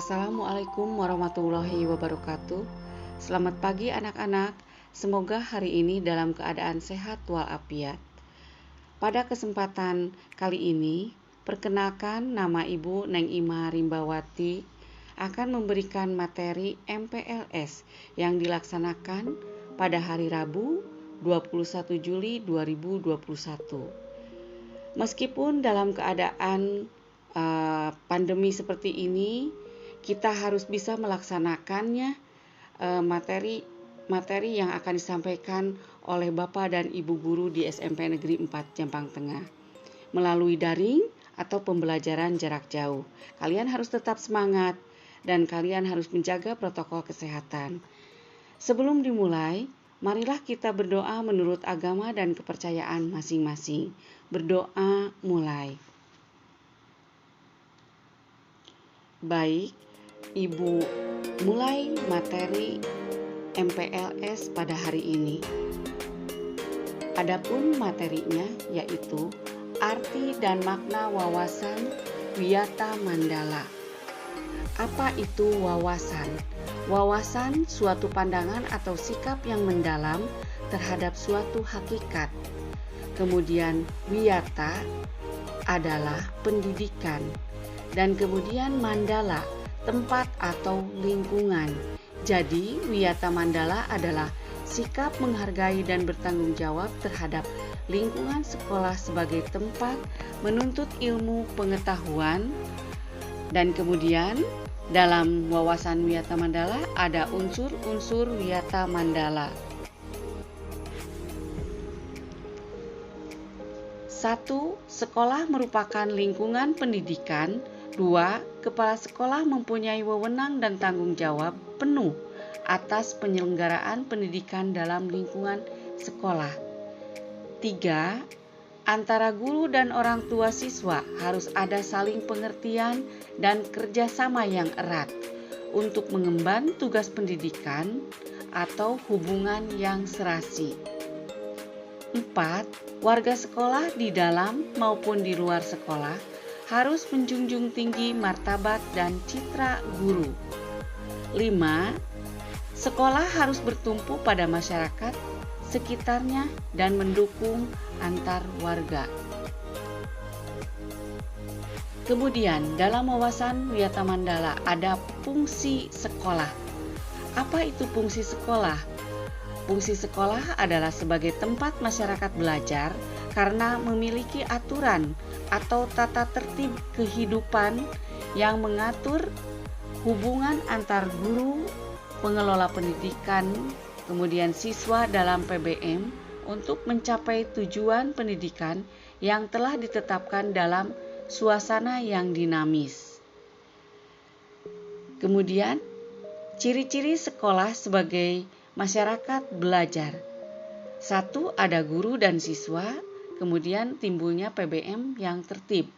Assalamualaikum warahmatullahi wabarakatuh. Selamat pagi anak-anak. Semoga hari ini dalam keadaan sehat walafiat. Pada kesempatan kali ini, perkenalkan nama Ibu Neng Ima Rimbawati akan memberikan materi MPLS yang dilaksanakan pada hari Rabu 21 Juli 2021. Meskipun dalam keadaan pandemi seperti ini, kita harus bisa melaksanakannya materi yang akan disampaikan oleh Bapak dan Ibu guru di SMP Negeri 4 Jampang Tengah melalui daring atau pembelajaran jarak jauh. Kalian harus tetap semangat dan kalian harus menjaga protokol kesehatan. Sebelum dimulai, marilah kita berdoa menurut agama dan kepercayaan masing-masing. Berdoa mulai. Baik, Ibu mulai materi MPLS pada hari ini. Adapun materinya yaitu arti dan makna wawasan Wiyata Mandala. Apa itu wawasan? Wawasan suatu pandangan atau sikap yang mendalam terhadap suatu hakikat. Kemudian wiyata adalah pendidikan. Dan kemudian mandala, tempat atau lingkungan. Jadi, wiyata mandala adalah sikap menghargai dan bertanggung jawab terhadap lingkungan sekolah sebagai tempat menuntut ilmu pengetahuan. Dan kemudian, dalam wawasan wiyata mandala ada unsur-unsur wiyata mandala. 1. Sekolah merupakan lingkungan pendidikan. 2. Kepala sekolah mempunyai wewenang dan tanggung jawab penuh atas penyelenggaraan pendidikan dalam lingkungan sekolah. 3. Antara guru dan orang tua siswa harus ada saling pengertian dan kerjasama yang erat untuk mengemban tugas pendidikan atau hubungan yang serasi. 4. Warga sekolah di dalam maupun di luar sekolah harus menjunjung tinggi martabat dan citra guru. 5. Sekolah harus bertumpu pada masyarakat sekitarnya dan mendukung antar warga. Kemudian dalam wawasan wiyata mandala ada fungsi sekolah. Apa itu fungsi sekolah? Fungsi sekolah adalah sebagai tempat masyarakat belajar karena memiliki aturan atau tata tertib kehidupan yang mengatur hubungan antar guru, pengelola pendidikan, kemudian siswa dalam PBM untuk mencapai tujuan pendidikan yang telah ditetapkan dalam suasana yang dinamis. Kemudian, ciri-ciri sekolah sebagai masyarakat belajar. 1. Ada guru dan siswa, kemudian timbulnya PBM yang tertib.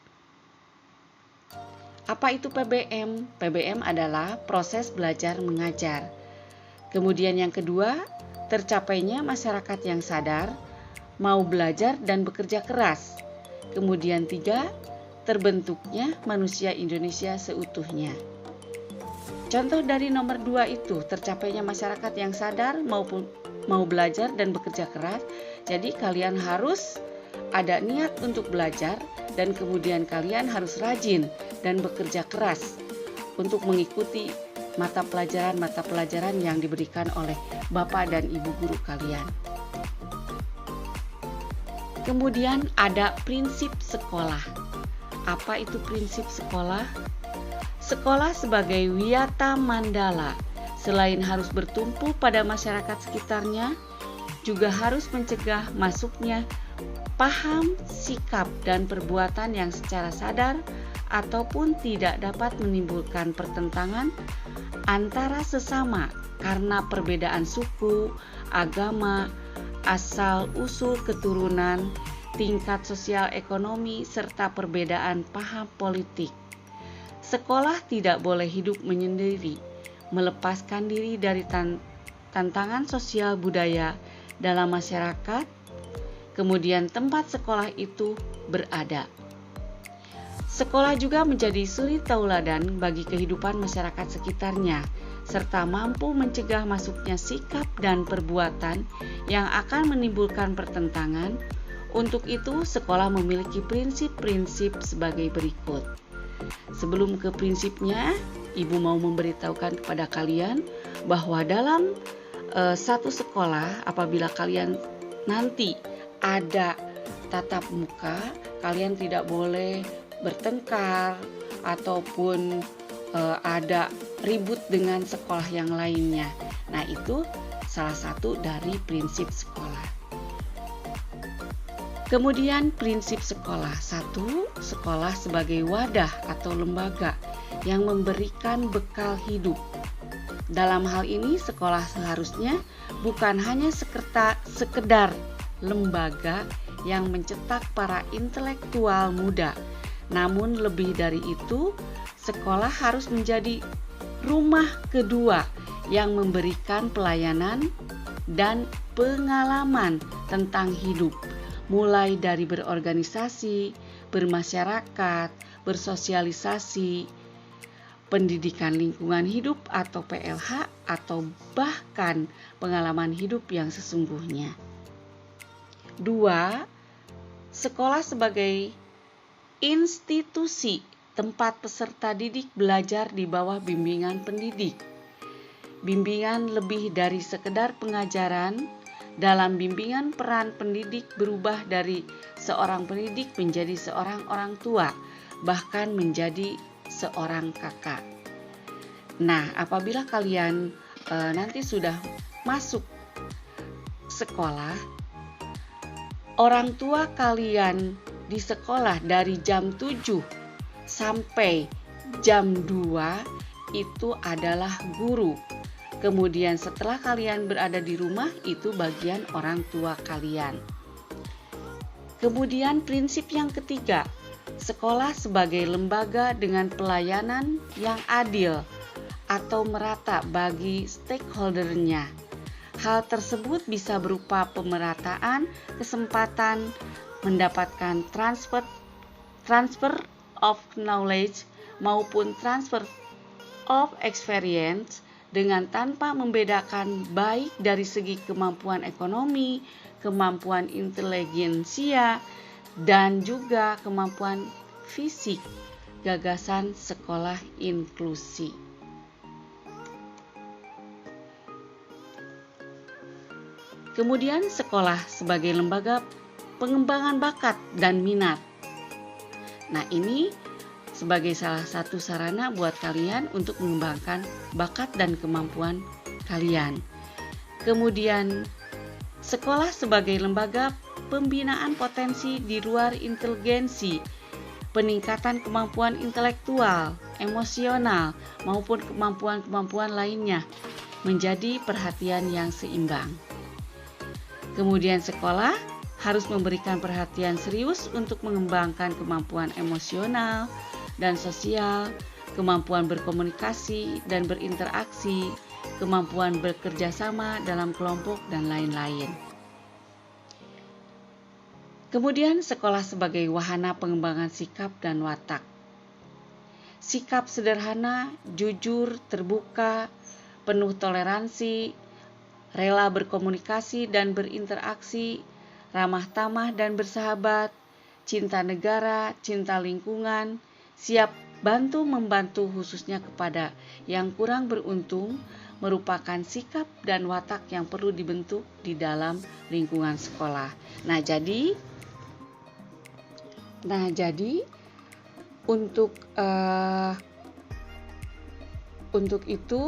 Apa itu PBM? PBM adalah proses belajar mengajar. Kemudian yang kedua, tercapainya masyarakat yang sadar, mau belajar dan bekerja keras. Kemudian 3, terbentuknya manusia Indonesia seutuhnya. Contoh dari nomor 2 itu, tercapainya masyarakat yang sadar mau belajar dan bekerja keras. Jadi kalian harus ada niat untuk belajar dan kemudian kalian harus rajin dan bekerja keras untuk mengikuti mata pelajaran yang diberikan oleh Bapak dan Ibu guru kalian. Kemudian ada prinsip sekolah. Apa itu prinsip sekolah? Sekolah sebagai wiyata mandala selain harus bertumpu pada masyarakat sekitarnya, juga harus mencegah masuknya paham, sikap, dan perbuatan yang secara sadar ataupun tidak dapat menimbulkan pertentangan antara sesama karena perbedaan suku, agama, asal-usul keturunan, tingkat sosial ekonomi, serta perbedaan paham politik. Sekolah tidak boleh hidup menyendiri, melepaskan diri dari tantangan sosial budaya dalam masyarakat, kemudian tempat sekolah itu berada. Sekolah juga menjadi suri tauladan bagi kehidupan masyarakat sekitarnya, serta mampu mencegah masuknya sikap dan perbuatan yang akan menimbulkan pertentangan. Untuk itu, sekolah memiliki prinsip-prinsip sebagai berikut. Sebelum ke prinsipnya, Ibu mau memberitahukan kepada kalian bahwa dalam satu sekolah, apabila kalian nanti ada tatap muka, kalian tidak boleh bertengkar ataupun ada ribut dengan sekolah yang lainnya. Nah, itu salah satu dari prinsip sekolah. Kemudian prinsip sekolah. 1. Sekolah sebagai wadah atau lembaga yang memberikan bekal hidup. Dalam hal ini, sekolah seharusnya bukan hanya sekedar lembaga yang mencetak para intelektual muda, namun lebih dari itu, sekolah harus menjadi rumah kedua yang memberikan pelayanan dan pengalaman tentang hidup, mulai dari berorganisasi, bermasyarakat, bersosialisasi, pendidikan lingkungan hidup atau PLH, atau bahkan pengalaman hidup yang sesungguhnya. 2. Sekolah sebagai institusi tempat peserta didik belajar di bawah bimbingan pendidik. Bimbingan lebih dari sekedar pengajaran. Dalam bimbingan, peran pendidik berubah dari seorang pendidik menjadi seorang orang tua, bahkan menjadi seorang kakak. Nah, apabila kalian nanti sudah masuk sekolah, orang tua kalian di sekolah dari jam 7 sampai jam 2 itu adalah guru. Kemudian setelah kalian berada di rumah, itu bagian orang tua kalian. Kemudian prinsip yang ketiga, sekolah sebagai lembaga dengan pelayanan yang adil atau merata bagi stakeholder-nya. Hal tersebut bisa berupa pemerataan kesempatan mendapatkan transfer of knowledge maupun transfer of experience dengan tanpa membedakan baik dari segi kemampuan ekonomi, kemampuan intelijensia, dan juga kemampuan fisik. Gagasan sekolah inklusi. Kemudian sekolah sebagai lembaga pengembangan bakat dan minat. Nah, ini sebagai salah satu sarana buat kalian untuk mengembangkan bakat dan kemampuan kalian. Kemudian, sekolah sebagai lembaga pembinaan potensi di luar inteligensi, peningkatan kemampuan intelektual, emosional, maupun kemampuan-kemampuan lainnya menjadi perhatian yang seimbang. Kemudian sekolah harus memberikan perhatian serius untuk mengembangkan kemampuan emosional dan sosial, kemampuan berkomunikasi dan berinteraksi, kemampuan bekerja sama dalam kelompok, dan lain-lain. Kemudian sekolah sebagai wahana pengembangan sikap dan watak. Sikap sederhana, jujur, terbuka, penuh toleransi, rela berkomunikasi dan berinteraksi, ramah tamah dan bersahabat, cinta negara, cinta lingkungan, siap bantu-membantu khususnya kepada yang kurang beruntung, merupakan sikap dan watak yang perlu dibentuk di dalam lingkungan sekolah. Nah, jadi untuk itu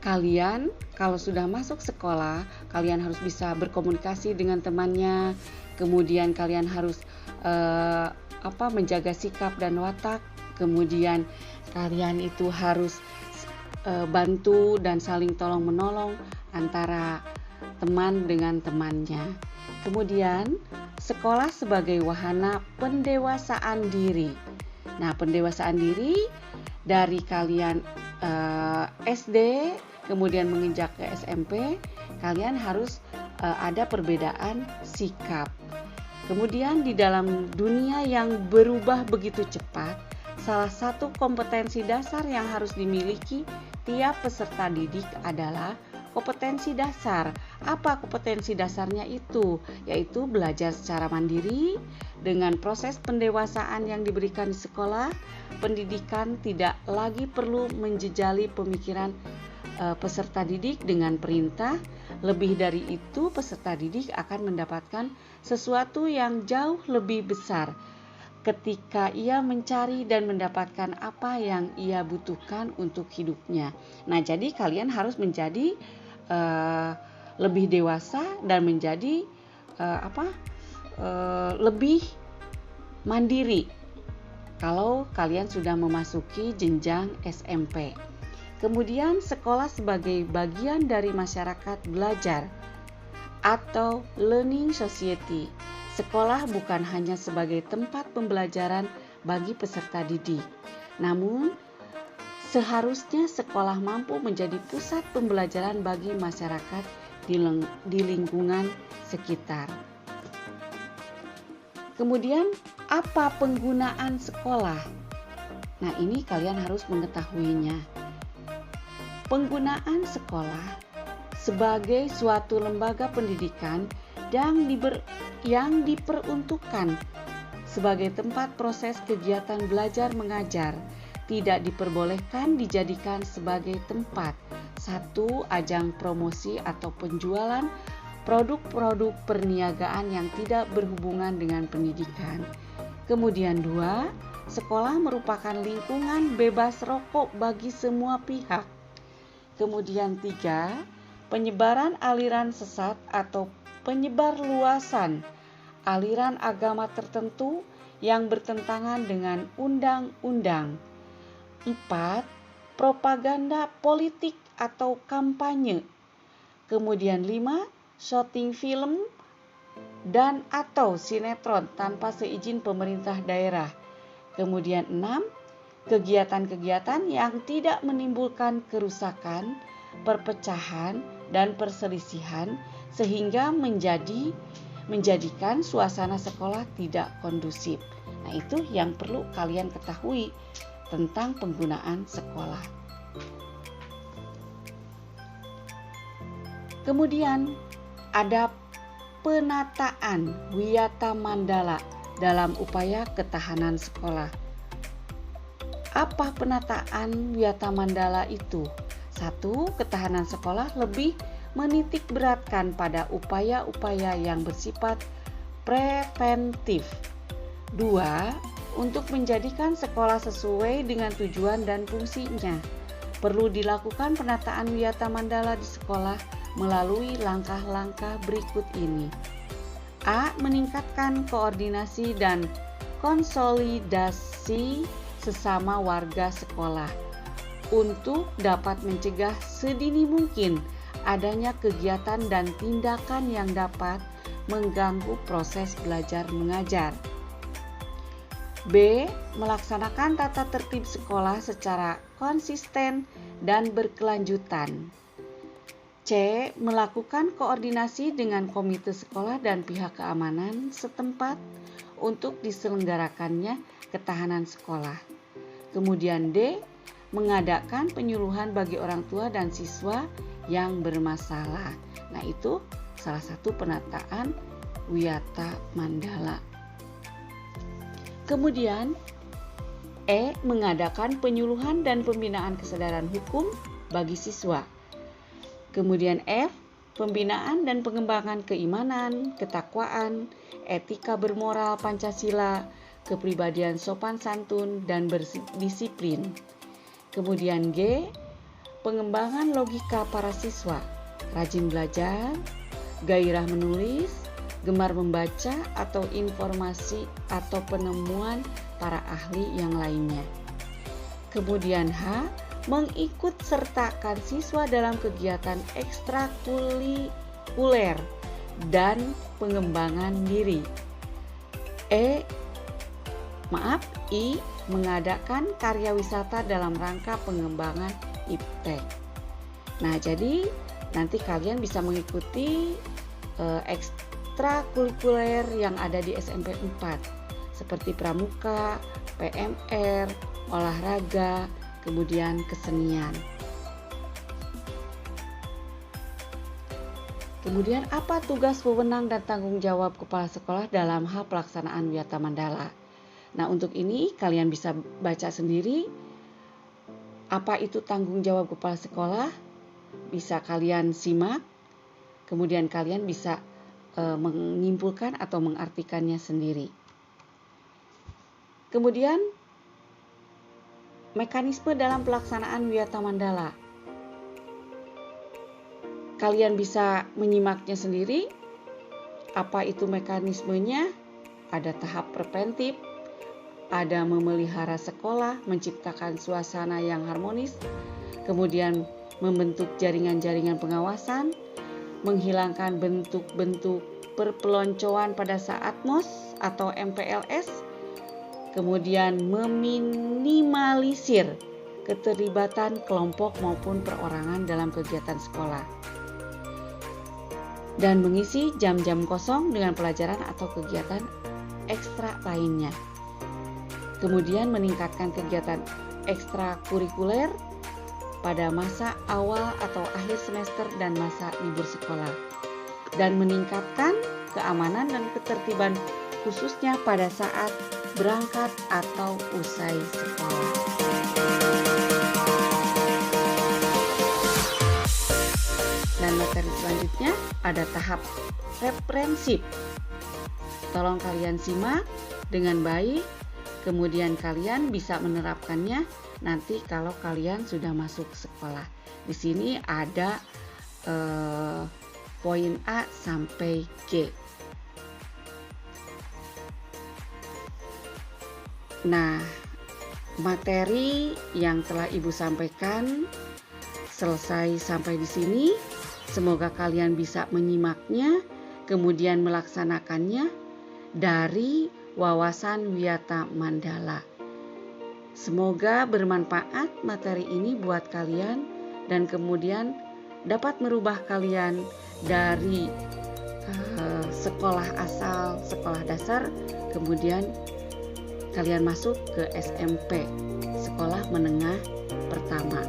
kalian kalau sudah masuk sekolah, kalian harus bisa berkomunikasi dengan temannya. Kemudian kalian harus menjaga sikap dan watak. Kemudian kalian itu harus bantu dan saling tolong-menolong antara teman dengan temannya. Kemudian sekolah sebagai wahana pendewasaan diri. Nah, pendewasaan diri dari kalian SD, kemudian menginjak ke SMP, kalian harus ada perbedaan sikap. Kemudian di dalam dunia yang berubah begitu cepat, salah satu kompetensi dasar yang harus dimiliki tiap peserta didik adalah kompetensi dasar. Apa kompetensi dasarnya itu? Yaitu belajar secara mandiri dengan proses pendewasaan yang diberikan di sekolah. Pendidikan tidak lagi perlu menjejali pemikiran peserta didik dengan perintah. Lebih dari itu, peserta didik akan mendapatkan sesuatu yang jauh lebih besar ketika ia mencari dan mendapatkan apa yang ia butuhkan untuk hidupnya. Nah, jadi kalian harus menjadi lebih dewasa dan menjadi lebih mandiri kalau kalian sudah memasuki jenjang SMP. Kemudian sekolah sebagai bagian dari masyarakat belajar atau learning society. Sekolah bukan hanya sebagai tempat pembelajaran bagi peserta didik, namun seharusnya sekolah mampu menjadi pusat pembelajaran bagi masyarakat di lingkungan sekitar. Kemudian, apa penggunaan sekolah? Nah, ini kalian harus mengetahuinya. Penggunaan sekolah sebagai suatu lembaga pendidikan yang diperuntukkan sebagai tempat proses kegiatan belajar mengajar tidak diperbolehkan dijadikan sebagai tempat satu, ajang promosi atau penjualan produk-produk perniagaan yang tidak berhubungan dengan pendidikan. Kemudian 2, sekolah merupakan lingkungan bebas rokok bagi semua pihak. Kemudian 3, penyebaran aliran sesat atau penyebar luasan aliran agama tertentu yang bertentangan dengan undang-undang. 4, propaganda politik atau kampanye. Kemudian 5, syuting film dan atau sinetron tanpa seizin pemerintah daerah. Kemudian 6, kegiatan-kegiatan yang tidak menimbulkan kerusakan, perpecahan, dan perselisihan sehingga menjadikan suasana sekolah tidak kondusif. Nah, itu yang perlu kalian ketahui tentang penggunaan sekolah. Kemudian ada penataan Wiyata Mandala dalam upaya ketahanan sekolah. Apa penataan Wiyata Mandala itu? 1. Ketahanan sekolah lebih menitik beratkan pada upaya-upaya yang bersifat preventif. 2. Untuk menjadikan sekolah sesuai dengan tujuan dan fungsinya, perlu dilakukan penataan Wiyata Mandala di sekolah melalui langkah-langkah berikut ini. A. Meningkatkan koordinasi dan konsolidasi sesama warga sekolah untuk dapat mencegah sedini mungkin adanya kegiatan dan tindakan yang dapat mengganggu proses belajar mengajar. B. Melaksanakan tata tertib sekolah secara konsisten dan berkelanjutan. C. Melakukan koordinasi dengan komite sekolah dan pihak keamanan setempat untuk diselenggarakannya ketahanan sekolah. Kemudian D. Mengadakan penyuluhan bagi orang tua dan siswa yang bermasalah. Nah, itu salah satu penataan Wiyata Mandala. Kemudian E. Mengadakan penyuluhan dan pembinaan kesadaran hukum bagi siswa. Kemudian F. Pembinaan dan pengembangan keimanan, ketakwaan, etika bermoral Pancasila, kepribadian sopan santun dan berdisiplin. Kemudian G. Pengembangan logika para siswa, rajin belajar, gairah menulis, gemar membaca atau informasi atau penemuan para ahli yang lainnya. Kemudian H. Mengikut sertakan siswa dalam kegiatan ekstrakurikuler dan pengembangan diri. I. Mengadakan karya wisata dalam rangka pengembangan iptek. Nah, jadi nanti kalian bisa mengikuti ekstrakurikuler yang ada di SMP 4 seperti pramuka, PMR, olahraga, kemudian kesenian. Kemudian apa tugas, wewenang, dan tanggung jawab kepala sekolah dalam hal pelaksanaan Wiyata Mandala? Nah, untuk ini kalian bisa baca sendiri apa itu tanggung jawab kepala sekolah. Bisa kalian simak, kemudian kalian bisa menyimpulkan atau mengartikannya sendiri. Kemudian mekanisme dalam pelaksanaan Wiyata Mandala. Kalian bisa menyimaknya sendiri. Apa itu mekanismenya? Ada tahap preventif, ada memelihara sekolah, menciptakan suasana yang harmonis, kemudian membentuk jaringan-jaringan pengawasan, menghilangkan bentuk-bentuk perpeloncoan pada saat MOS atau MPLS, kemudian meminimalisir keterlibatan kelompok maupun perorangan dalam kegiatan sekolah, dan mengisi jam-jam kosong dengan pelajaran atau kegiatan ekstra lainnya. Kemudian meningkatkan kegiatan ekstrakurikuler pada masa awal atau akhir semester dan masa libur sekolah, dan meningkatkan keamanan dan ketertiban khususnya pada saat berangkat atau usai sekolah. Dan materi selanjutnya ada tahap reprensif. Tolong kalian simak dengan baik, kemudian kalian bisa menerapkannya nanti kalau kalian sudah masuk sekolah. Di sini ada poin A sampai G. Nah, materi yang telah Ibu sampaikan selesai sampai di sini. Semoga kalian bisa menyimaknya, kemudian melaksanakannya dari wawasan Wiyata Mandala. Semoga bermanfaat materi ini buat kalian dan kemudian dapat merubah kalian dari sekolah asal, sekolah dasar, kemudian kalian masuk ke SMP, sekolah menengah pertama.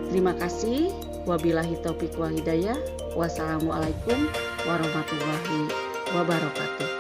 Terima kasih. Wabillahi taufiq wal hidayah. Wassalamualaikum warahmatullahi wabarakatuh.